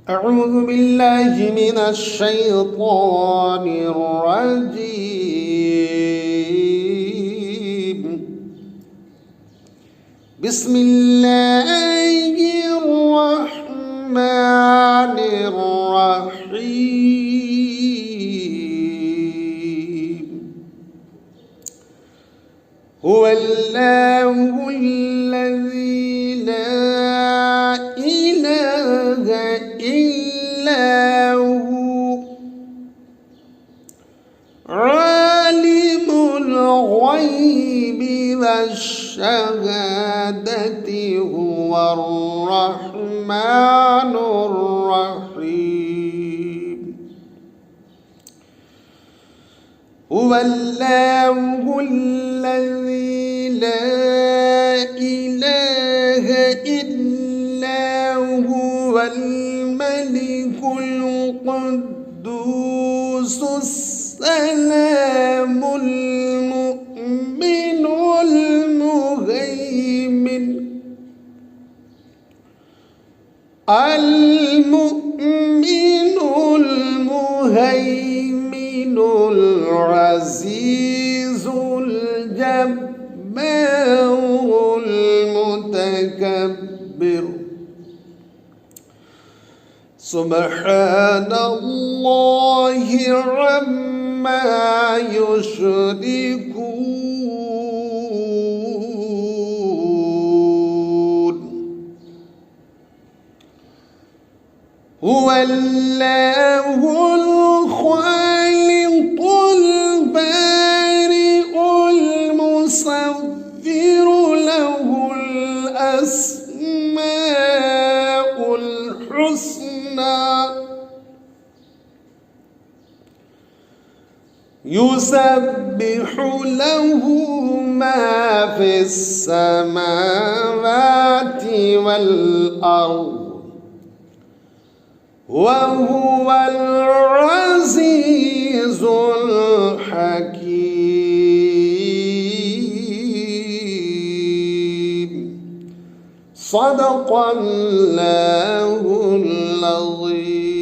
أعوذ بالله من الشيطان الرجيم. بسم الله الرحمن الرحيم. هو الله الذي لا إله إلا هو عالم الغيب والشهادة هو الرحمن الرحيم. هو الله الذي لا إله إلا هو الملك القدوس السلام المؤمن المهيمن العزيز الجبار المتكبر. سبحان الله عما يشركون. هو الله الخالق البارئ المصور له الأسماء الحسنى يسبح له ما في السماوات والأرض وهو العزيز الحكيم. صدق الله العظيم.